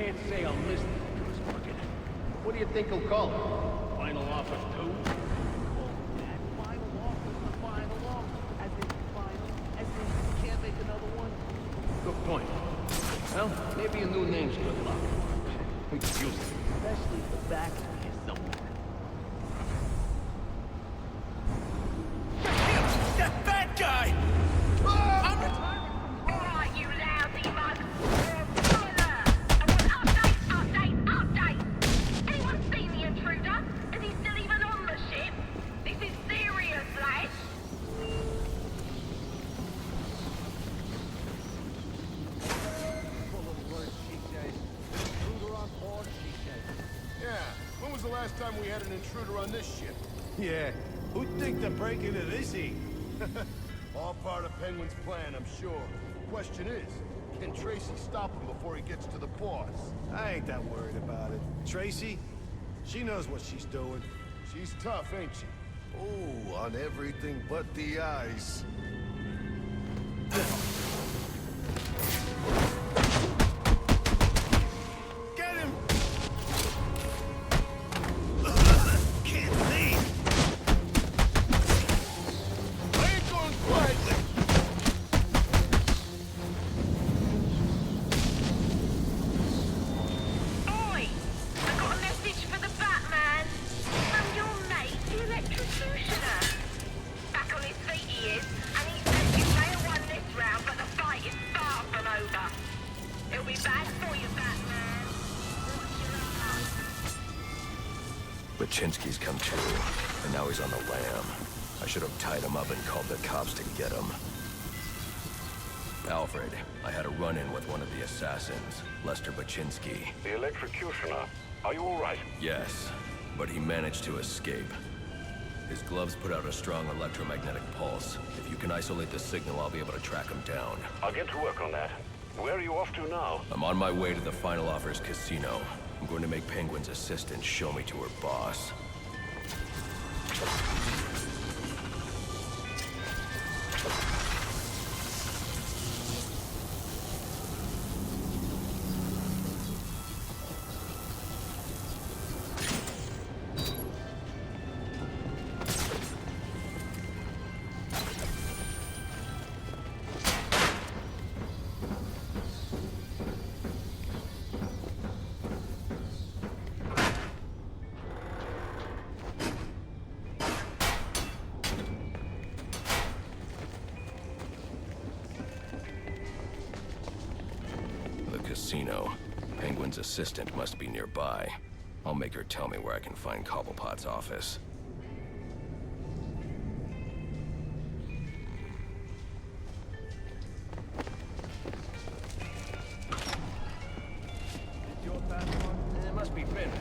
can't say I'm listening to his bucket. What do you think he'll call it? Final offer 2? Final offer, the final offer. As in final, as in you can't make another one. Good point. Well, maybe a new name's good luck. We could use it. Especially if the back is somewhere. That bad guy! I'm retiring. Alright, you lousy mug. Spoiler! I want update! Anyone seen the intruder? Is he still even on the ship? This is serious, lads. Full of words, she says. Intruder on board, she says. Yeah, when was the last time we had an intruder on this ship? Yeah, who'd think to break into this heat? All part of Penguin's plan, I'm sure. Question is, can Tracy stop him before he gets to the boss? I ain't that worried about it. Tracy, she knows what she's doing. She's tough, ain't she? Oh, on everything but the ice. Get him! Can't see! I ain't going quietly! Oi! I got a message for the Batman. From your mate, the electrocutioner. Back on his feet he is, and he says you may have won this round, but the fight is far from over. It'll be bad for you, Batman. Baczynski's come to, and now he's on the lam. I should have tied him up and called the cops to get him. Alfred, I had a run-in with one of the assassins, Lester Baczynski. The electrocutioner. Are you all right? Yes, but he managed to escape. His gloves put out a strong electromagnetic pulse. If you can isolate the signal, I'll be able to track him down. I'll get to work on that. Where are you off to now? I'm on my way to the Final Offers casino. I'm going to make Penguin's assistant show me to her boss. Casino. Penguin's assistant must be nearby. I'll make her tell me where I can find Cobblepot's office. Your passport? It must be finished.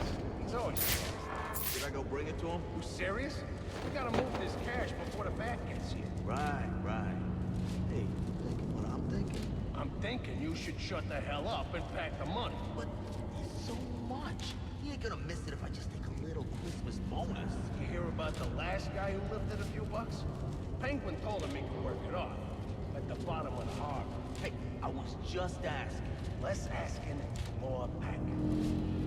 It's always finished. Should I go bring it to him? You serious? We gotta move this cash before the bat gets here. Right. Hey, thinking what I'm thinking? I'm thinking you should shut the hell up and pack the money. But it's so much. He ain't gonna miss it if I just take a little Christmas bonus. You hear about the last guy who lifted a few bucks? Penguin told him he could work it off. At the bottom of the harbor. Hey, I was just asking. Less asking, more packing.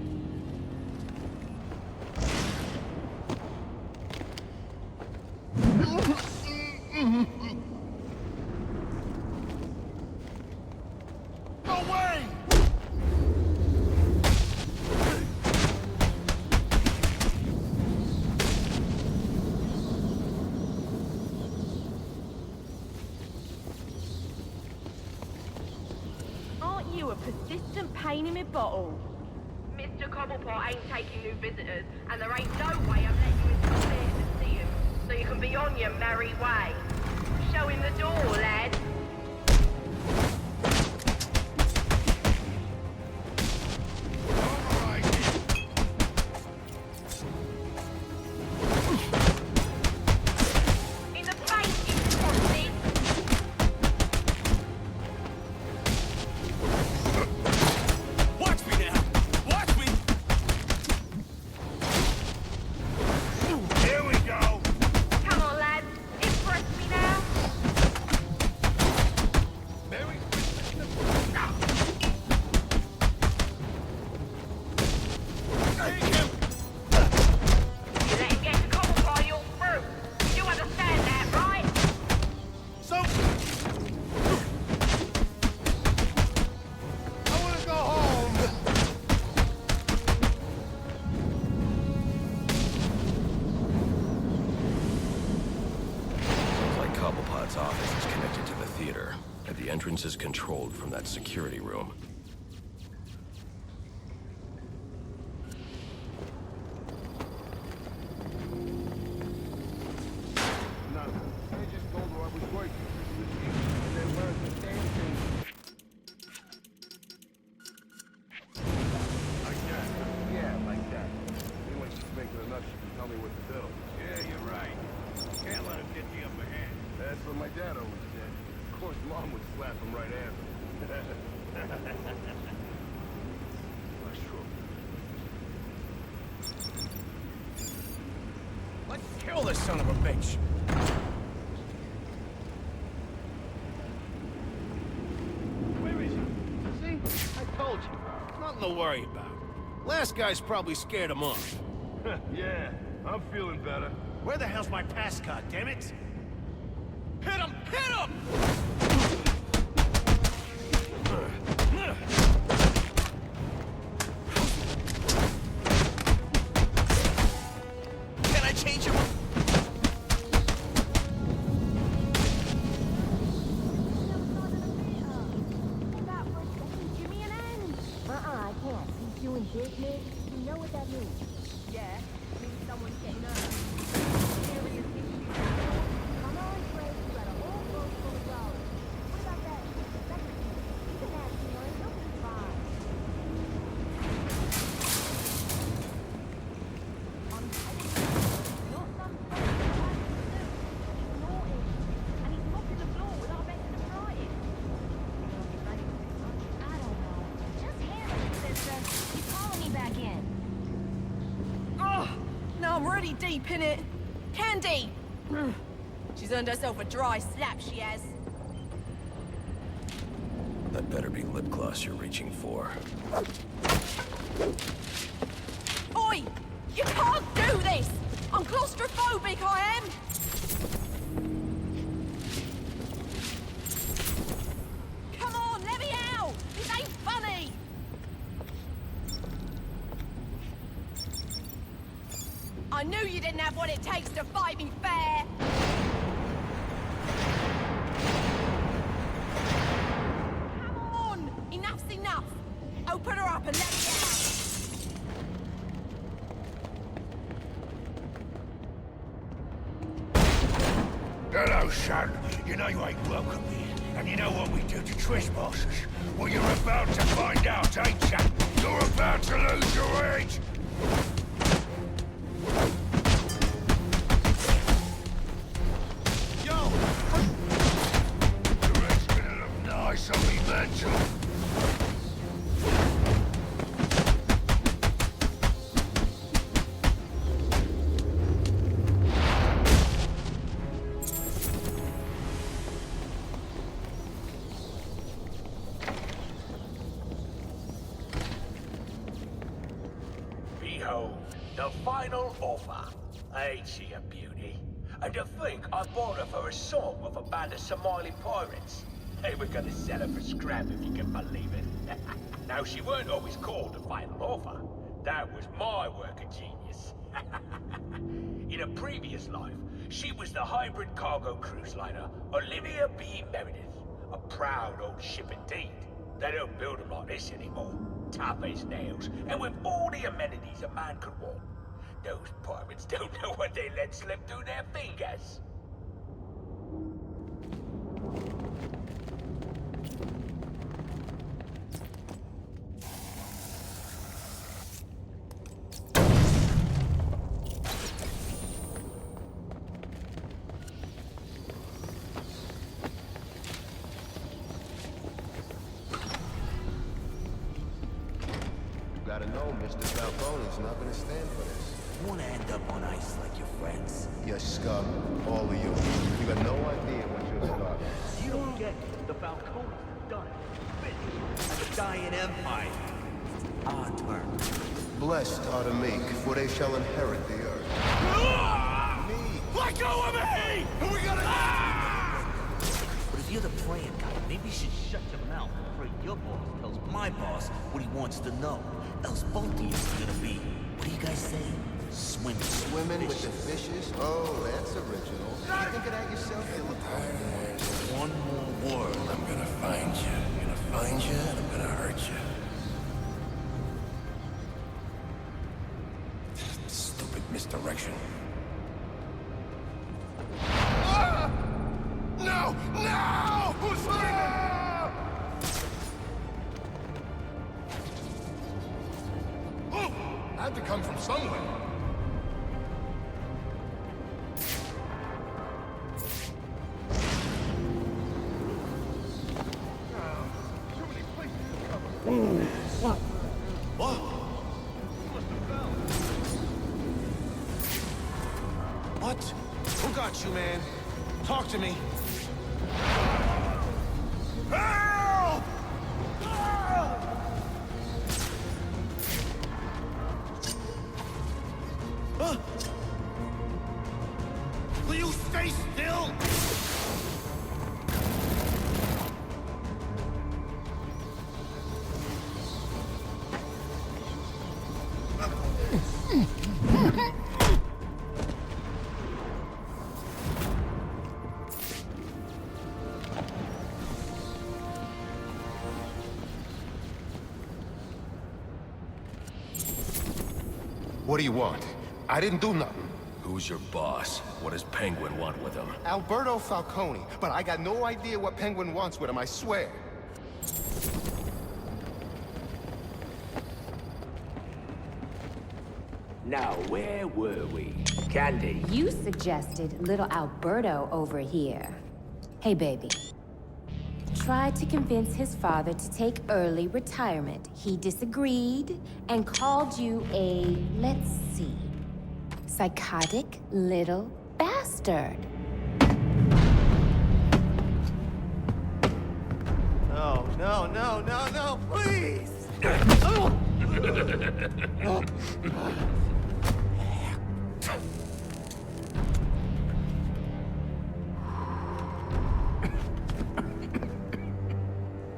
Aren't you a persistent pain in my bottle? Mr. Cobblepot ain't taking new visitors, and there ain't no way I'm letting you into the theatre to see him, so you can be on your merry way. Show him the door, lad. In the face, you tossy! Watch me now! Watch me! Here we go! Come on, lads. Impress me now. entrance is controlled from that security room. No, I just told her I was working. And then learned the damn thing. Like that? Yeah, like that. Then when she's making enough, she can tell me what to do. Yeah, you're right. Can't let him get the upper hand. That's what my dad always said. Of course, Mom would slap him right after. That's true. Let's kill this son of a bitch. Where is he? See? I told you. Nothing to worry about. Last guy's probably scared him off. Yeah, I'm feeling better. Where the hell's my pass card, damn it? Hit him! Hit him! Can I change him? I can't. He's doing business. You know what that means? Yeah, it means someone's getting hurt. Serious issues. Come on, Trey. You got a whole boat full of dollars. What about that? Secretary. You can ask him one. He'll be fine. I'm telling you, not some place to try to do. Ignore him. And he's mopping the floor with our best to try it. I don't know. Just handle it, sister. He's calling me back in. Oh, now I'm really deep in it. Candy! She's earned herself a dry slap, she has. That better be lip gloss you're reaching for. Oi! You can't do this! I'm claustrophobic, I am! Come on, let me out! This ain't funny! I knew you didn't have what it takes to fight me fair! Come on! Enough's enough! Open her up and let me out! Hello, son. You know you ain't welcome here. And you know what we do to trespassers? Well, you're about to find out, ain't ya? You're about to lose your head! Yo! Your head's gonna look nice on me mantle. Behold, the final offer. Ain't she a beauty? And to think I bought her for a song with a band of Somali pirates. They were gonna sell her for scrap if you can believe it. Now, she weren't always called the final offer. That was my work of genius. In a previous life, she was the hybrid cargo cruise liner Olivia B. Meredith. A proud old ship indeed. They don't build them like this anymore. Tough as nails, and with all the amenities a man could want. Those pirates don't know what they let slip through their fingers. Gotta know, Mr. Falcone's not gonna stand for this. Wanna end up on ice like your friends? You scum, all of you. You got no idea what you're starting. You don't get the Falcones done. Finished. As a dying empire. Our turn. Blessed are the meek, for they shall inherit the earth. Me. Let go of me! We gotta... But if you're the playing guy, maybe you should shut your mouth before your boss tells my boss what he wants to know. Else both of you are gonna be, what do you guys say? Swimming with the fishes? Oh, that's original. You think of that yourself, Philip? One more word, I'm gonna find you. I'm gonna find you, and I'm gonna hurt you. Stupid misdirection. Ah! No! No! Who's Oh! Had to come from somewhere. What? What? Who got you, man? Talk to me. Help! Huh? Will you stay still? What do you want? I didn't do nothing. Who's your boss? What does Penguin want with him? Alberto Falcone, but I got no idea what Penguin wants with him, I swear. Now, where were we? Candy. You suggested little Alberto over here. Hey, baby. Tried to convince his father to take early retirement. He disagreed and called you a, let's see, psychotic little bastard. No, no, no, no, no, please!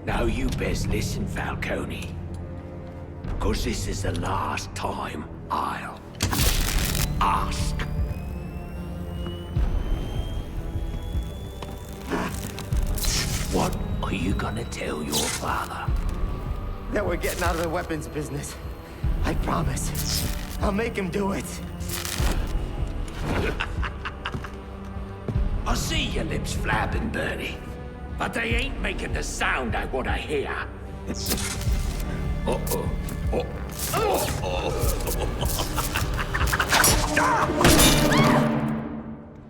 Now you best listen, Falcone. 'Cause this is the last time I'll ask. What are you gonna tell your father? That we're getting out of the weapons business. I promise. I'll make him do it. I see your lips flapping, Bernie. But they ain't making the sound I want to hear. Uh-oh.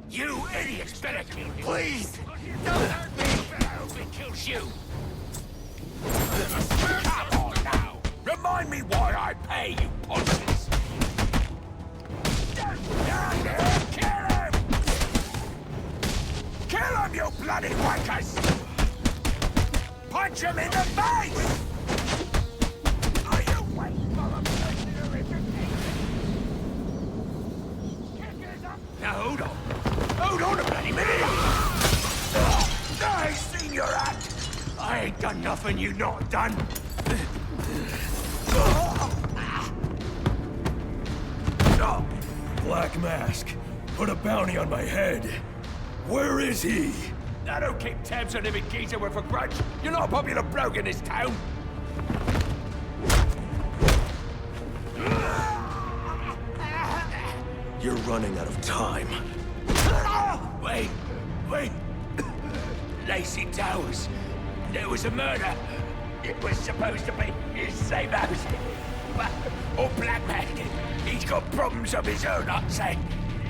You idiots better kill me. Please! Don't hurt me! I hope it kills you. Come on now! Remind me why I pay you, punches! Kill him! Kill him, you bloody wankers! Punch him in the face! Are you waiting for a mercenary? Now hold on. Hold on a bloody minute! I seen your act! I ain't done nothing you not done! Black Mask, put a bounty on my head. Where is he? I don't keep tabs on every geezer with a grudge. You're not a popular bloke in this town. You're running out of time. Wait. Lacey Towers. There was a murder. It was supposed to be his same house. Or Black Mask. He's got problems of his own, I'd say.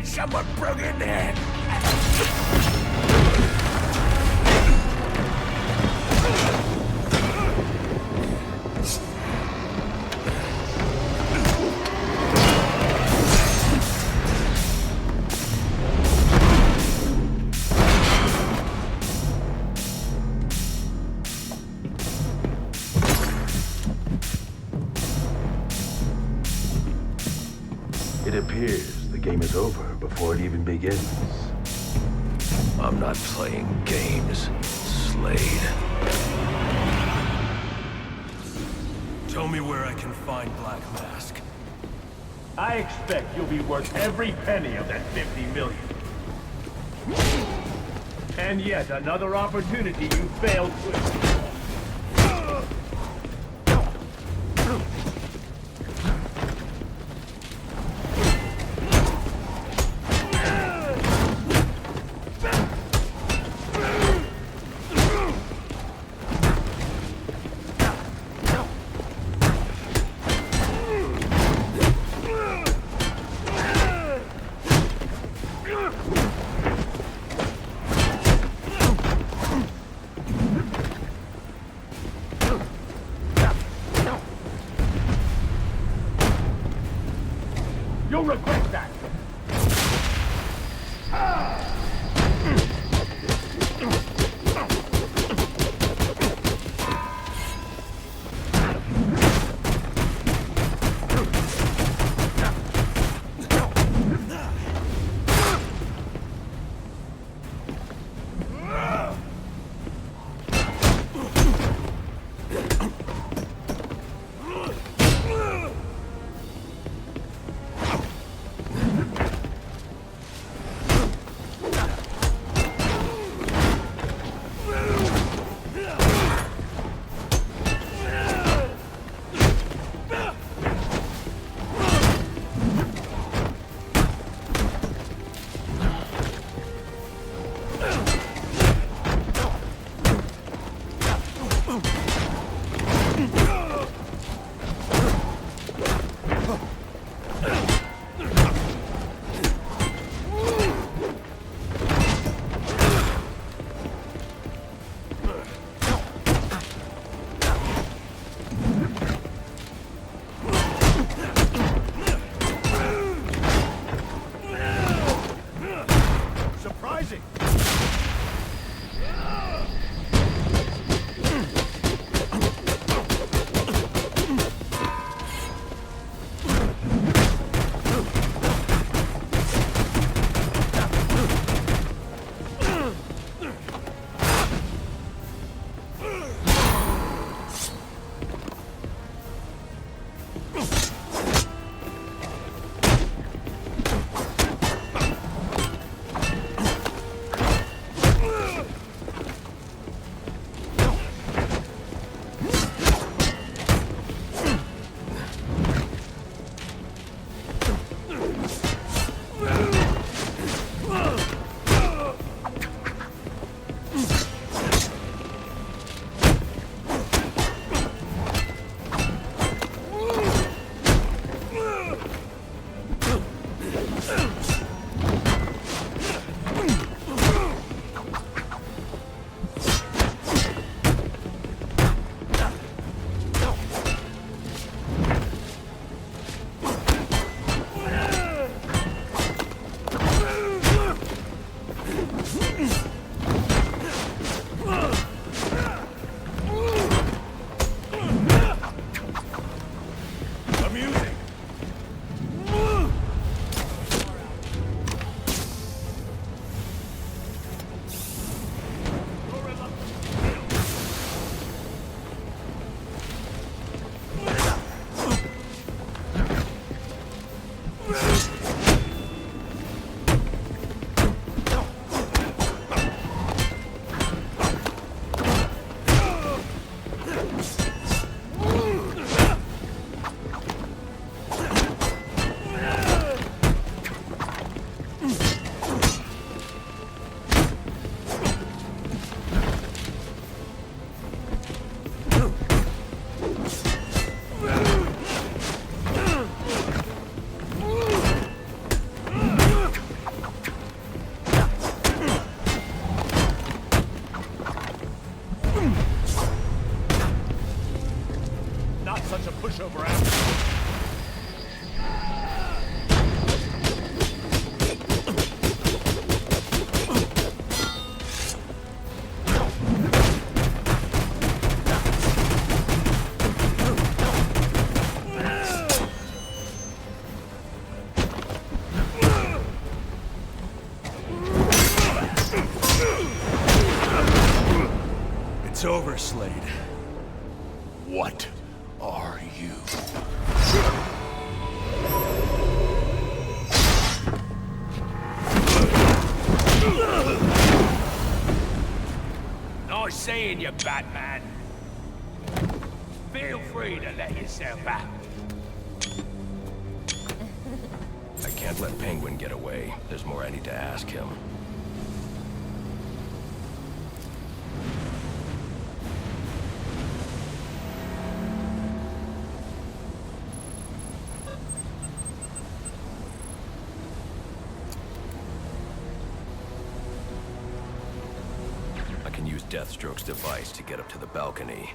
Someone broke in there. It appears the game is over before it even begins. I'm not playing games, Slade. Tell me where I can find Black Mask. I expect you'll be worth every penny of that 50 million. And yet another opportunity you failed with. You'll regret that! pushover out. It's over, Slade. What are you? seeing you, Batman. Feel free to let yourself out. I can't let Penguin get away. There's more I need to ask him. I can use Deathstroke's device to get up to the balcony.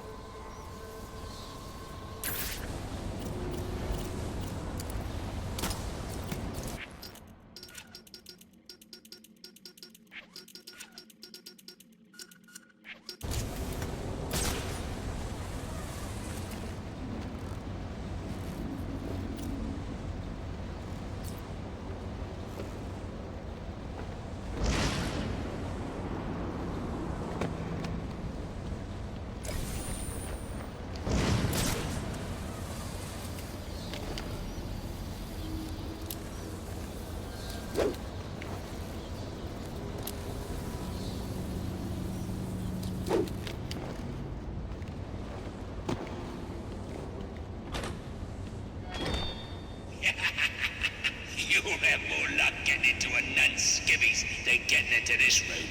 You'll have more luck getting into a nun's skivvies than getting into this room.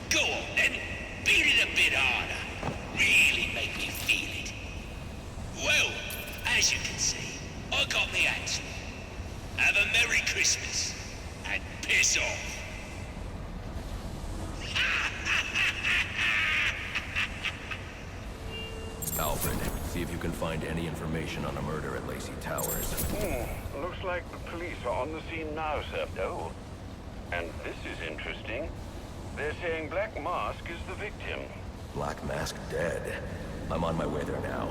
Go on then, beat it a bit harder. Really make me feel it. Well, as you can see, I got me answer. Have a Merry Christmas, and piss off. Alfred, see if you can find any information on a murder at Lacey Towers. Looks like the police are on the scene now, sir. Oh, and this is interesting. They're saying Black Mask is the victim. Black Mask dead. I'm on my way there now.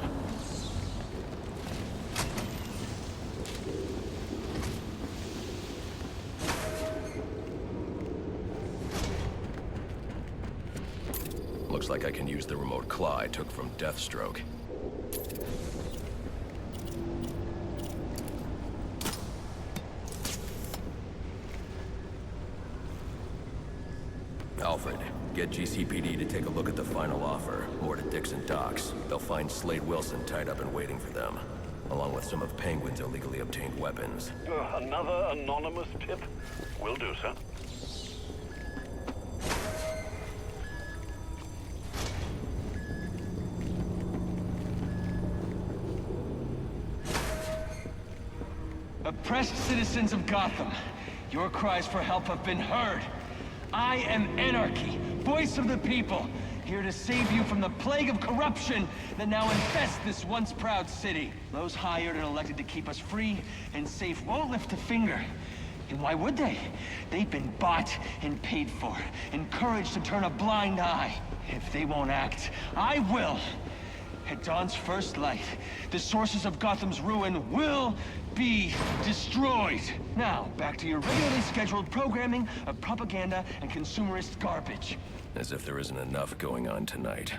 Looks like I can use the remote claw I took from Deathstroke. Alfred, get GCPD to take a look at the final offer. More to Dixon Docks. They'll find Slade Wilson tied up and waiting for them, along with some of Penguin's illegally obtained weapons. Another anonymous tip? Will do, sir. Oppressed citizens of Gotham, your cries for help have been heard. I am Anarchy, voice of the people, here to save you from the plague of corruption that now infests this once proud city. Those hired and elected to keep us free and safe won't lift a finger. And why would they? They've been bought and paid for, encouraged to turn a blind eye. If they won't act, I will. At dawn's first light, the sources of Gotham's ruin will be destroyed. Now, back to your regularly scheduled programming of propaganda and consumerist garbage. As if there isn't enough going on tonight.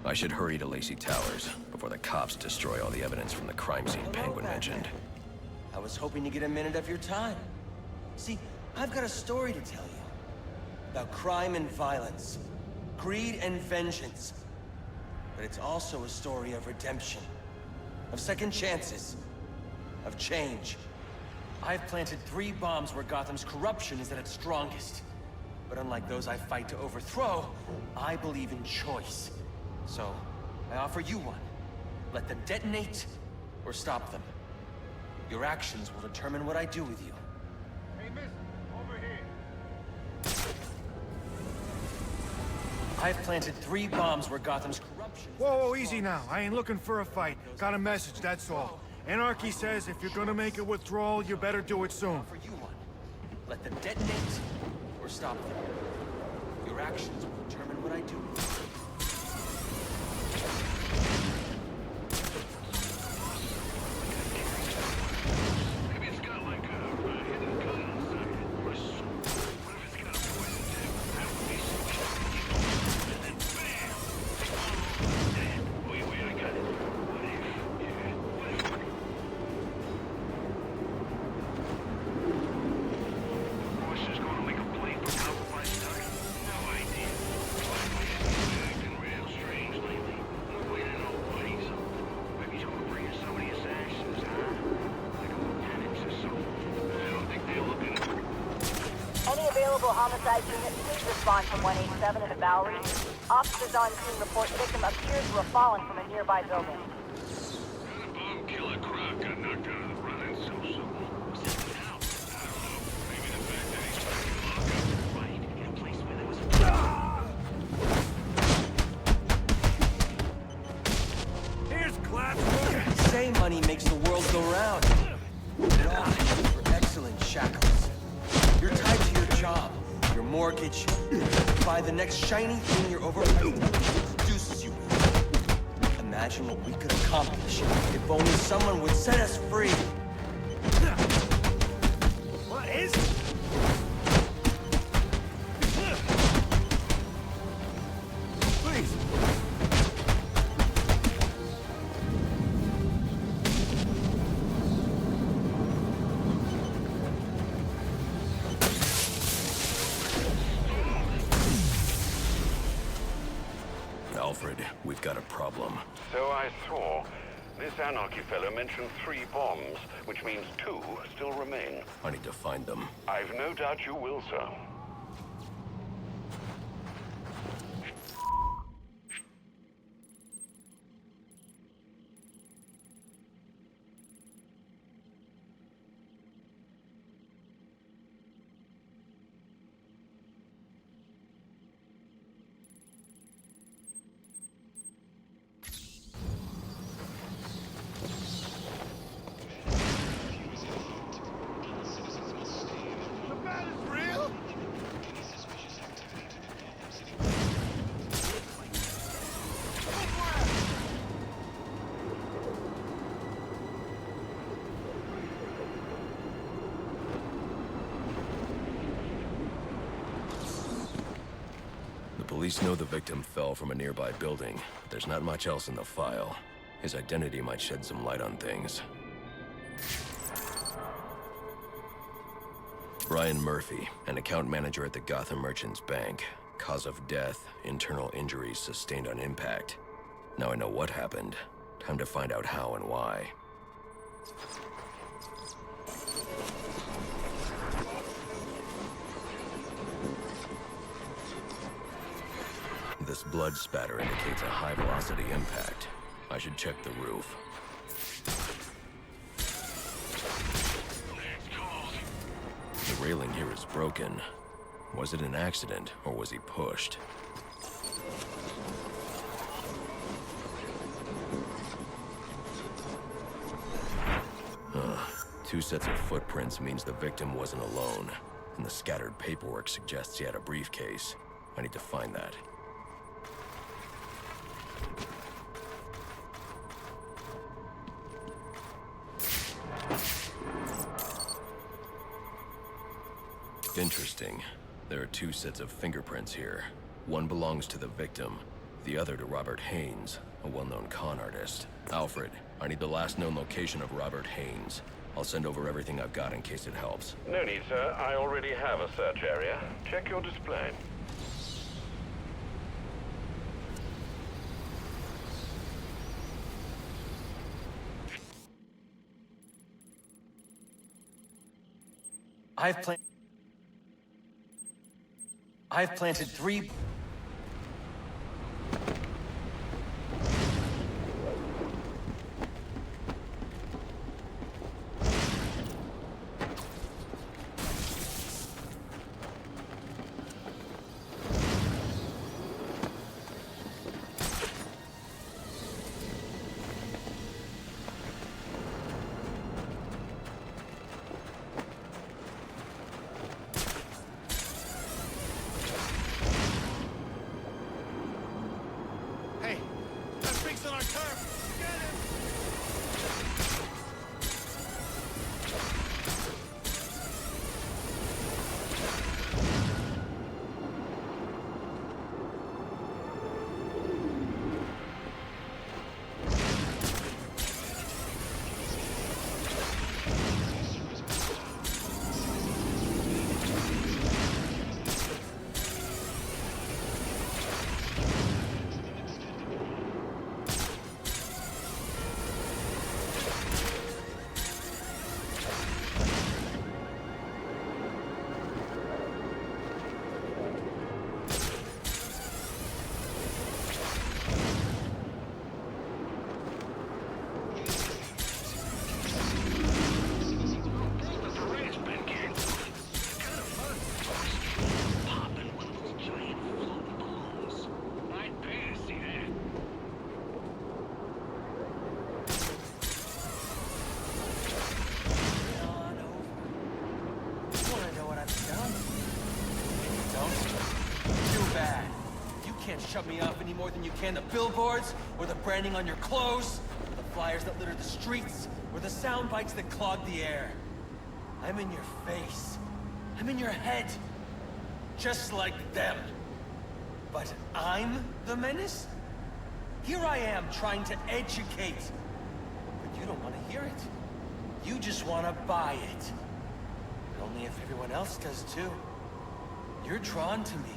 I should hurry to Lacey Towers before the cops destroy all the evidence from the crime scene Penguin mentioned. I was hoping to get a minute of your time. See, I've got a story to tell you. About crime and violence. Greed and vengeance. But it's also a story of redemption. Of second chances. Of change. I've planted 3 bombs where Gotham's corruption is at its strongest. But unlike those I fight to overthrow, I believe in choice. So, I offer you one. Let them detonate, or stop them. Your actions will determine what I do with you. Hey, miss, over here. I've planted 3 bombs where Gotham's corruption... Whoa, easy now. I ain't looking for a fight. Got a message, that's all. Anarchy says if you're gonna make a withdrawal, you better do it soon. For you one. Let them detonate, or stop them. Your actions will determine what I do. Maybe it's got like a hidden gun inside it. Or a sword. What if it's got a poison tip? That would be so cool. And then bam! Wait, I got it. What if... Yeah, what if... homicide unit, please respond from 187 in the Bowery. Officers on scene report victim appears to have fallen from a nearby building. Bomb killer Croc got knocked out of the run-in so soon. What's happening now? I don't know. Maybe the fact that he's back in lockup. Right, in a place where there was a... Here's class. Say money makes the world go round. It all pays for excellent shackles. You're tied to your job, your mortgage. Buy the next shiny thing your overpriced seduces you with. Imagine what we could accomplish if only someone would set us free. What is it? Please. Alfred, we've got a problem. So I saw. This Anarchy fellow mentioned 3 bombs, which means 2 still remain. I need to find them. I've no doubt you will, sir. Police know the victim fell from a nearby building, but there's not much else in the file. His identity might shed some light on things. Brian Murphy, an account manager at the Gotham Merchants Bank. Cause of death, internal injuries sustained on impact. Now I know what happened. Time to find out how and why. This blood spatter indicates a high-velocity impact. I should check the roof. The railing here is broken. Was it an accident, or was he pushed? Two sets of footprints means the victim wasn't alone, and the scattered paperwork suggests he had a briefcase. I need to find that. Interesting. There are 2 sets of fingerprints here. One belongs to the victim, the other to Robert Haynes, a well-known con artist. Alfred, I need the last known location of Robert Haynes. I'll send over everything I've got in case it helps. No need, sir. I already have a search area. Check your display. I've planted 3... bad. You can't shut me off any more than you can the billboards, or the branding on your clothes, or the flyers that litter the streets, or the sound bites that clog the air. I'm in your face. I'm in your head. Just like them. But I'm the menace? Here I am trying to educate. But you don't want to hear it. You just want to buy it. Only if everyone else does too. You're drawn to me.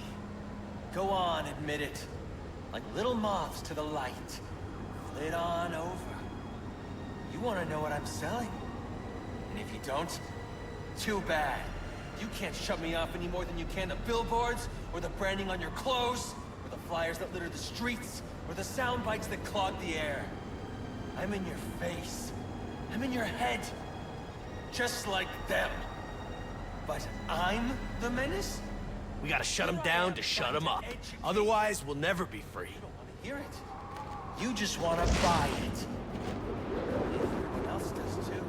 Go on, admit it. Like little moths to the light. Flit on over. You want to know what I'm selling. And if you don't, too bad. You can't shut me off any more than you can the billboards, or the branding on your clothes, or the flyers that litter the streets, or the sound bites that clog the air. I'm in your face. I'm in your head. Just like them. But I'm the menace? We gotta shut him down to shut him up. Otherwise, we'll never be free. You don't want to hear it. You just want to buy it. Everyone else does too.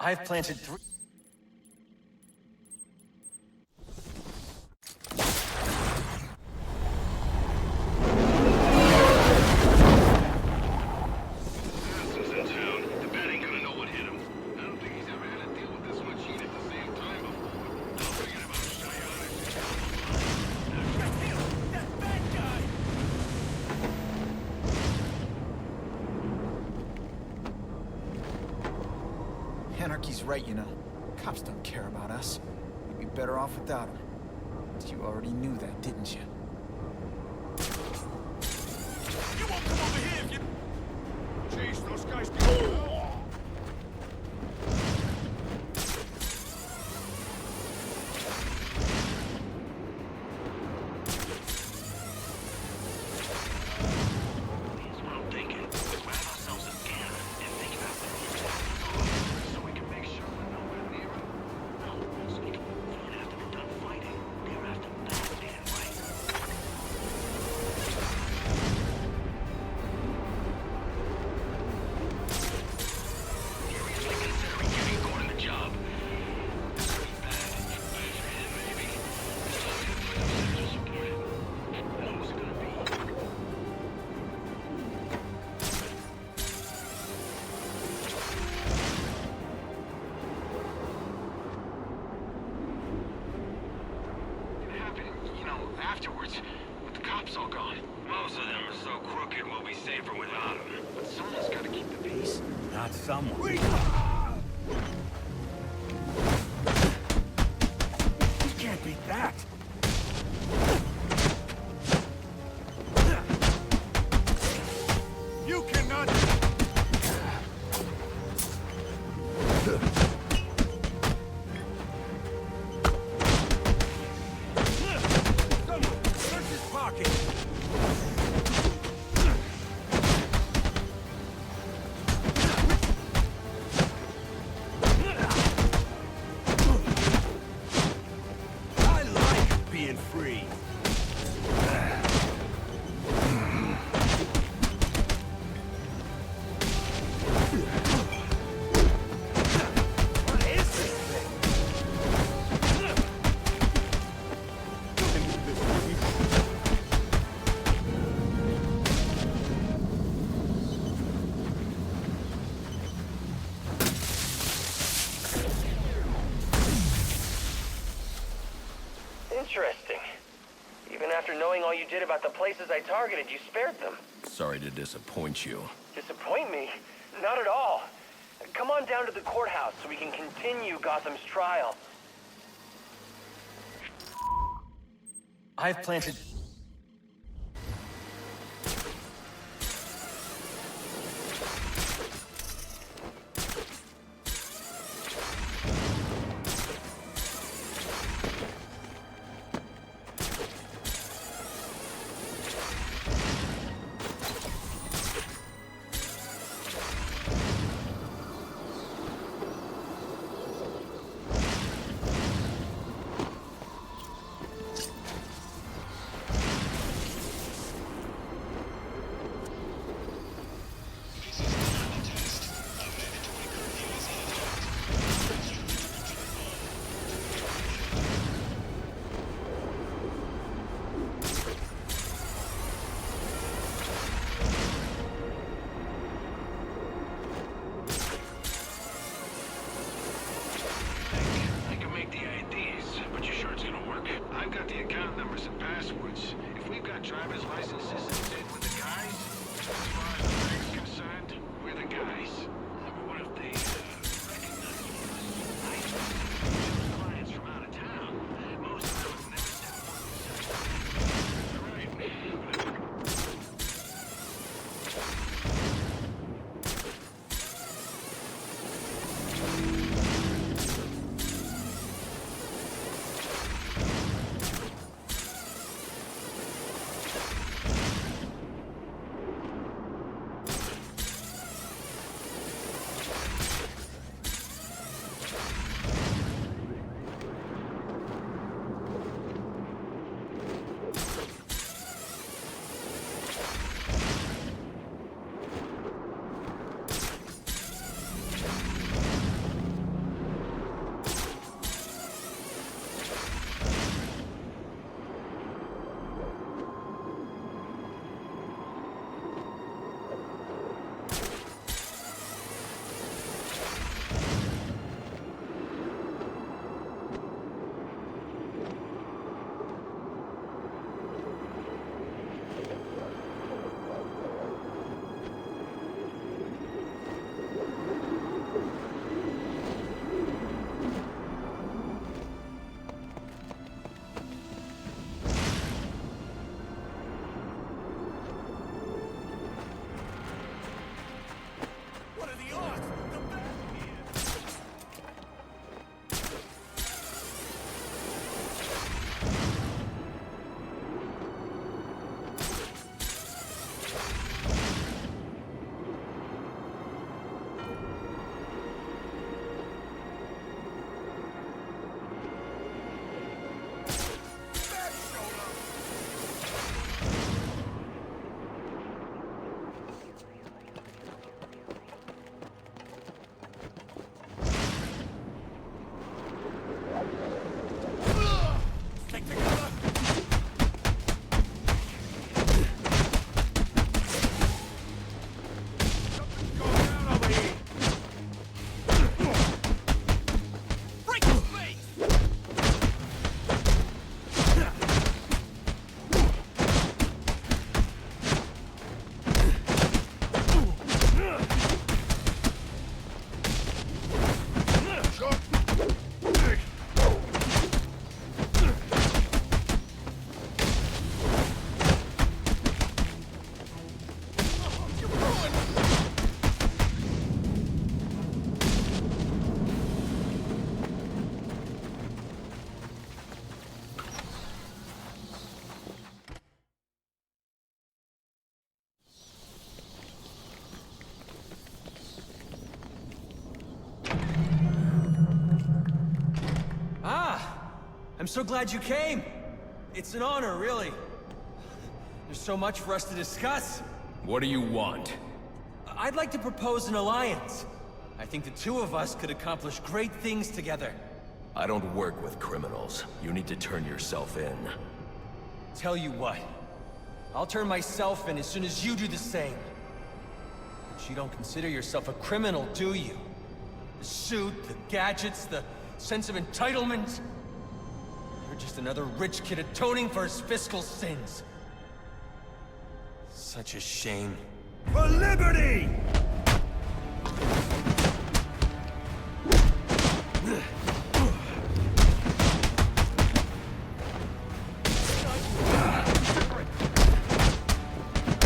I've planted 3... Anarchy's right, you know. Cops don't care about us. We'd be better off without them. But you already knew that, didn't you? You won't come over here if you... Jeez, those guys go... afterwards, with the cops all gone. Most of them are so crooked we'll be safer without them. But someone's gotta keep the peace. Not someone. It can't be that. You cannot... Someone, search his pocket! I like being free. What is this thing? Interesting. Even after knowing all you did about the places I targeted, you spared them. Sorry to disappoint you. Disappoint me? Not at all. Come on down to the courthouse so we can continue Gotham's trial. I've planted... I can make the IDs, but you sure it's gonna work? I've got the account numbers and passwords. If we've got driver's licenses and with the guys, as far as the bank's concerned, we're the guys. But what if they recognize us? I choose clients from out of town. Most of them have never stepped foot inside. Right. so glad you came. It's an honor, really. There's so much for us to discuss. What do you want? I'd like to propose an alliance. I think the two of us could accomplish great things together. I don't work with criminals. You need to turn yourself in. Tell you what. I'll turn myself in as soon as you do the same. But you don't consider yourself a criminal, do you? The suit, the gadgets, the sense of entitlement. You're just another rich kid atoning for his fiscal sins. Such a shame. For liberty!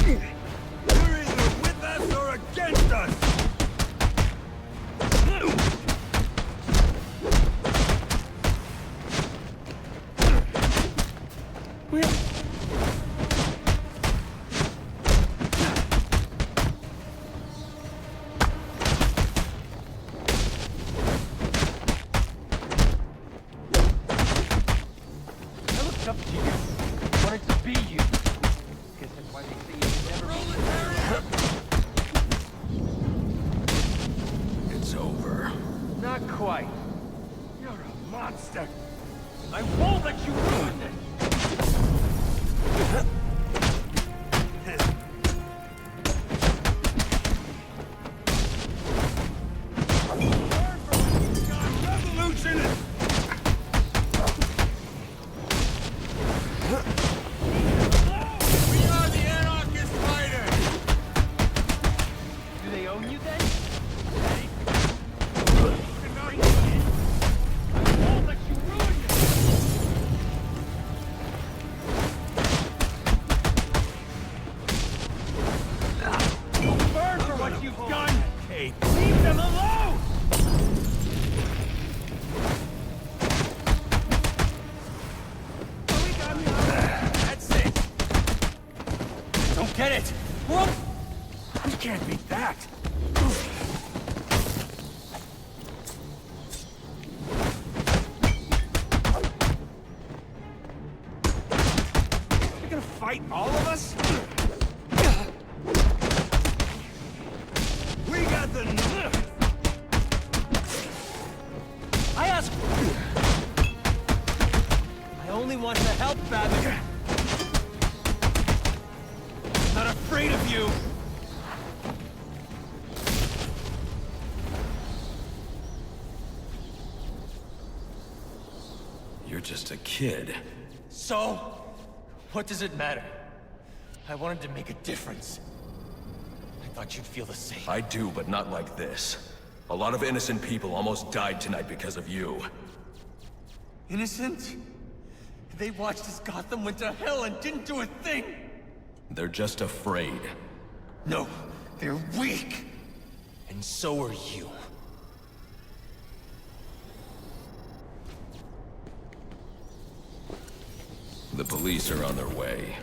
You're either with us or against us! Up to you. Wanted to be you. Guess that's why they say you never. It's over. Not quite. You're a monster. I won't let you ruin it. Revolutionist! Leave them alone! That's it! Don't get it! Whoa! You can't beat that! You're gonna fight all of us? We got the nerve! I asked... I only want to help, Batman. I'm not afraid of you! You're just a kid. So? What does it matter? I wanted to make a difference. I thought you'd feel the same. I do, but not like this. A lot of innocent people almost died tonight because of you. Innocent? They watched as Gotham went to hell and didn't do a thing! They're just afraid. No, they're weak! And so are you. The police are on their way.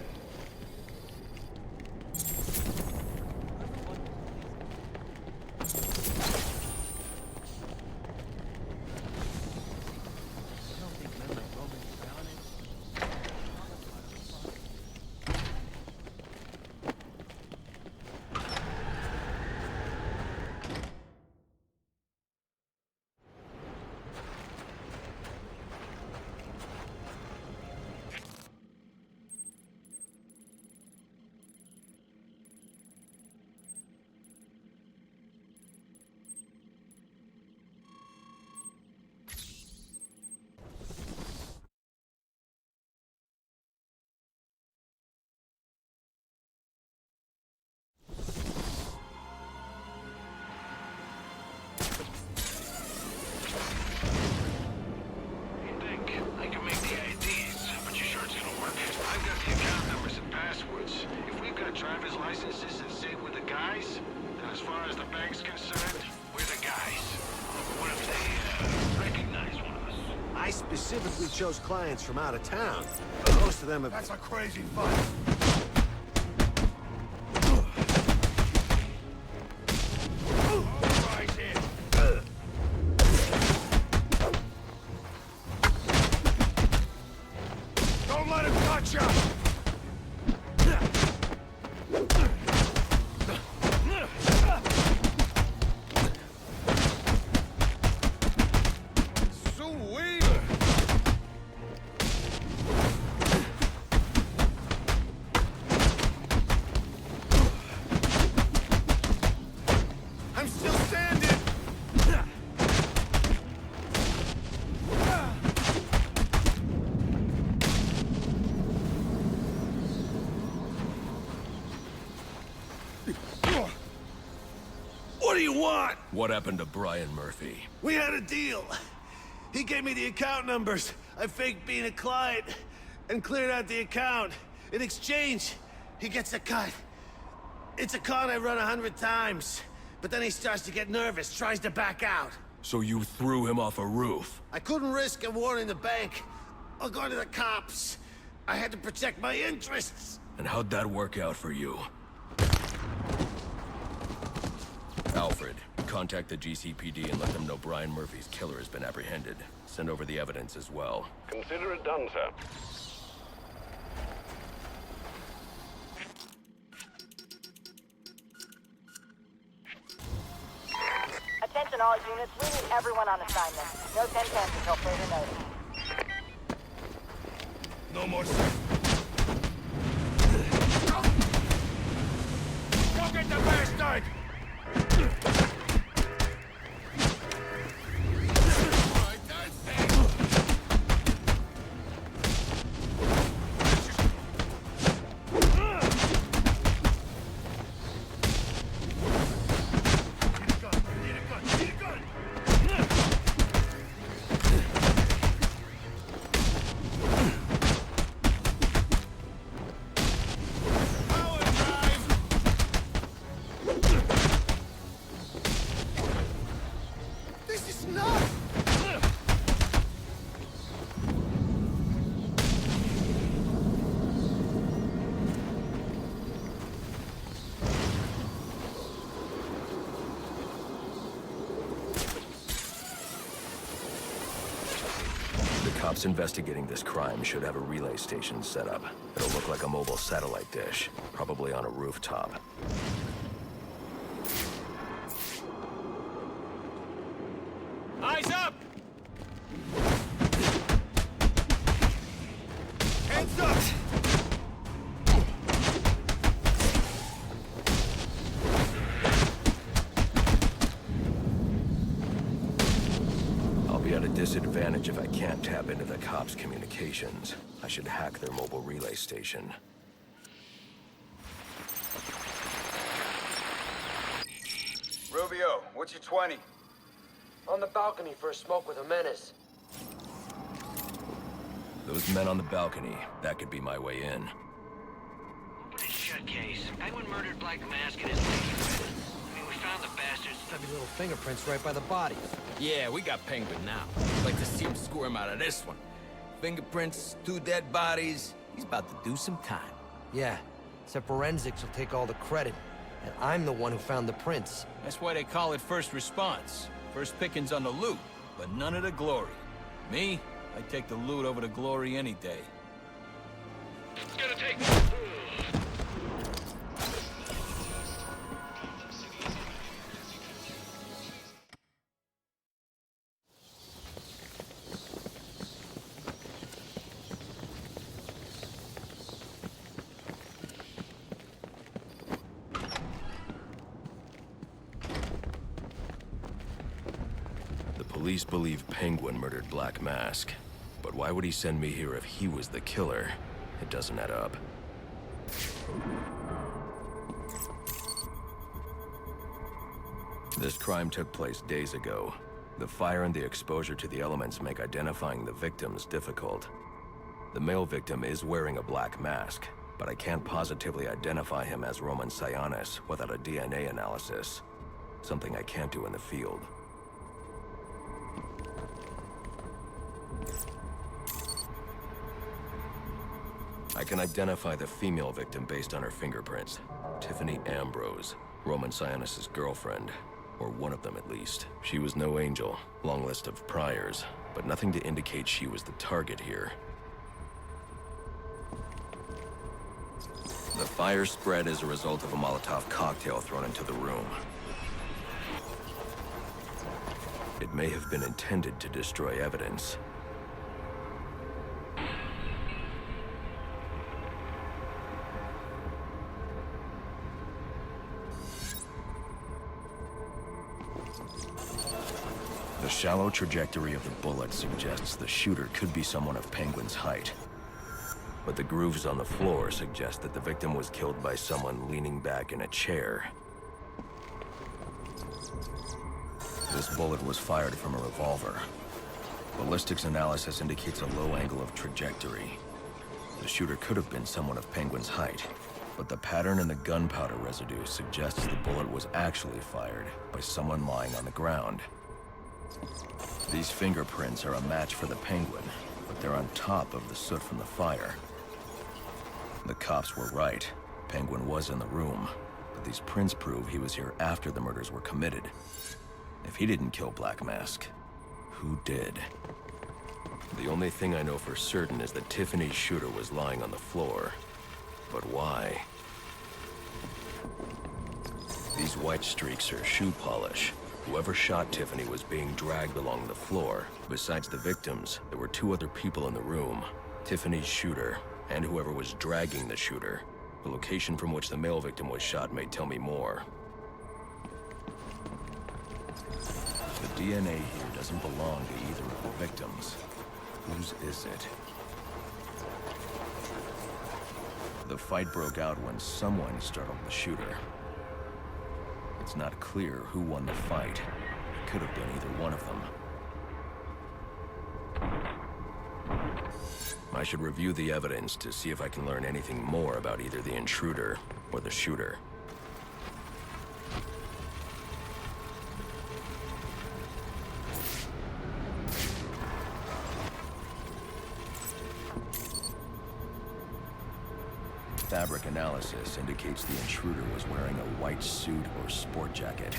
driver's licenses and say we're the guys, then as far as the bank's concerned, we're the guys. What if they recognize one of us? I specifically chose clients from out of town. Most of them have... That's a crazy fight. Gotcha! Sweet! I'm still standing! What do you want? What happened to Brian Murphy? We had a deal. He gave me the account numbers. I faked being a client and cleared out the account. In exchange, he gets a cut. It's a con I run 100 times. But then he starts to get nervous, tries to back out. So you threw him off a roof? I couldn't risk him warning the bank or going to the cops. I had to protect my interests. And how'd that work out for you? Alfred, contact the GCPD and let them know Brian Murphy's killer has been apprehended. Send over the evidence as well. Consider it done, sir. Attention all units, we need everyone on assignment. No 10-10s until further notice. No more. Go get the bastard! Cops investigating this crime should have a relay station set up. It'll look like a mobile satellite dish, probably on a rooftop. Eyes up! Hands up! At a disadvantage if I can't tap into the cops' communications. I should hack their mobile relay station. Rubio, what's your 20? On the balcony for a smoke with a menace. Those men on the balcony, that could be my way in. Open his shut case. Penguin murdered Black Mask and his lady friend. I mean, we found the bastards. Stubby little fingerprints right by the bodies. Yeah, we got Penguin now. Like to see him squirm out of this one. Fingerprints, 2 dead bodies. He's about to do some time. Yeah, except forensics will take all the credit. And I'm the one who found the prints. That's why they call it first response. First pickings on the loot, but none of the glory. Me, I take the loot over the glory any day. It's gonna take... Police believe Penguin murdered Black Mask. But why would he send me here if he was the killer? It doesn't add up. This crime took place days ago. The fire and the exposure to the elements make identifying the victims difficult. The male victim is wearing a black mask, but I can't positively identify him as Roman Sionis without a DNA analysis. Something I can't do in the field. I can identify the female victim based on her fingerprints. Tiffany Ambrose, Roman Sionis' girlfriend. Or one of them at least. She was no angel, long list of priors, but nothing to indicate she was the target here. fire spread as a result of a Molotov cocktail thrown into the room. It may have been intended to destroy evidence. The shallow trajectory of the bullet suggests the shooter could be someone of Penguin's height. But the grooves on the floor suggest that the victim was killed by someone leaning back in a chair. This bullet was fired from a revolver. Ballistics analysis indicates a low angle of trajectory. The shooter could have been someone of Penguin's height, but the pattern in the gunpowder residue suggests the bullet was actually fired by someone lying on the ground. These fingerprints are a match for the Penguin, but they're on top of the soot from the fire. The cops were right. Penguin was in the room, but these prints prove he was here after the murders were committed. If he didn't kill Black Mask, who did? The only thing I know for certain is that Tiffany's shooter was lying on the floor. But why? These white streaks are shoe polish. Whoever shot Tiffany was being dragged along the floor. Besides the victims, there were two other people in the room. Tiffany's shooter, and whoever was dragging the shooter. The location from which the male victim was shot may tell me more. The DNA here doesn't belong to either of the victims. Whose is it? The fight broke out when someone startled the shooter. It's not clear who won the fight. It could have been either one of them. I should review the evidence to see if I can learn anything more about either the intruder or the shooter. Fabric analysis indicates the intruder was wearing a white suit or sport jacket.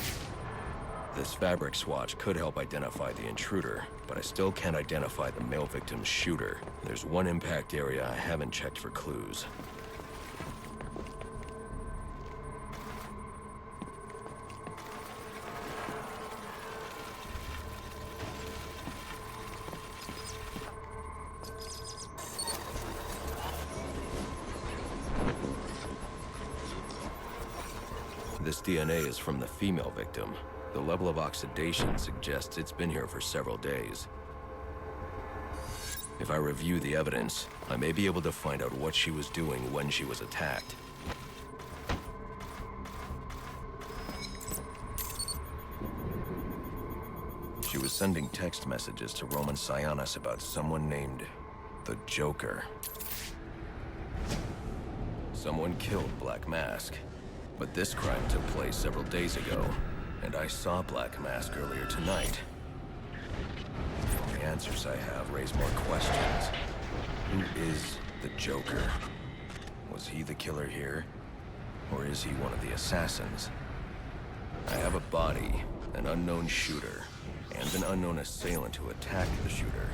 This fabric swatch could help identify the intruder, but I still can't identify the male victim's shooter. There's one impact area I haven't checked for clues. This DNA is from the female victim. The level of oxidation suggests it's been here for several days. If I review the evidence, I may be able to find out what she was doing when she was attacked. She was sending text messages to Roman Sionis about someone named the Joker. Someone killed Black Mask. But this crime took place several days ago, and I saw Black Mask earlier tonight. The answers I have raise more questions. Who is the Joker? Was he the killer here? Or is he one of the assassins? I have a body, an unknown shooter, and an unknown assailant who attacked the shooter.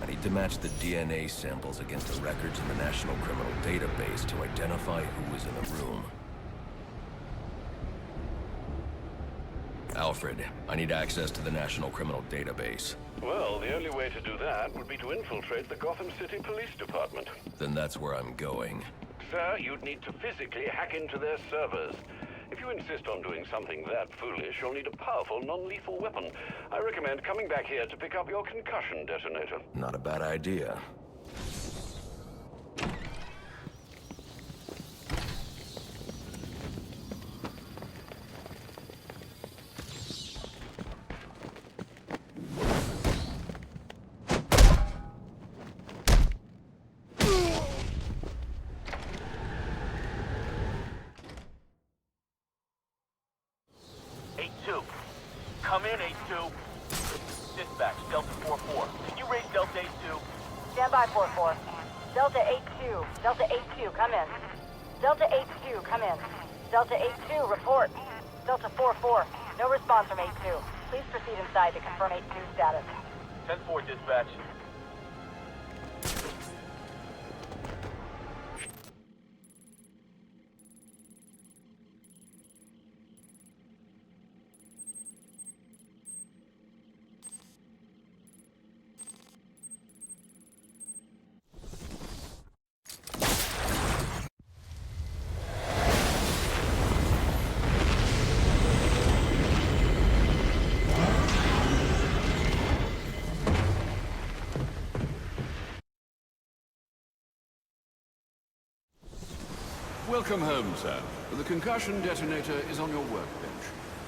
I need to match the DNA samples against the records in the National Criminal Database to identify who was in the room. Alfred, I need access to the National Criminal Database. Well, the only way to do that would be to infiltrate the Gotham City Police Department. Then that's where I'm going. Sir, you'd need to physically hack into their servers. If you insist on doing something that foolish, you'll need a powerful, non-lethal weapon. I recommend coming back here to pick up your concussion detonator. Not a bad idea. Come in, 8-2. Dispatch, Delta 4-4. Can you raise Delta 8-2? Stand by, 4-4. Delta 8-2. Delta 8-2, come in. Delta 8-2, come in. Delta 8-2, report. Delta 4-4, no response from 8-2. Please proceed inside to confirm 8-2 status. 10-4, dispatch. Welcome home, sir. The concussion detonator is on your workbench.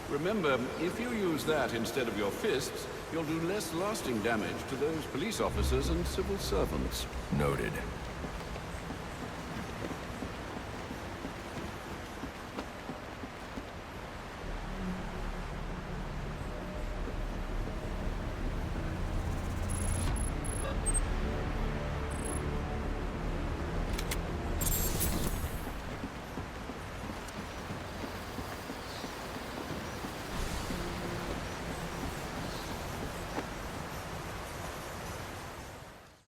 Remember, if you use that instead of your fists, you'll do less lasting damage to those police officers and civil servants. Noted.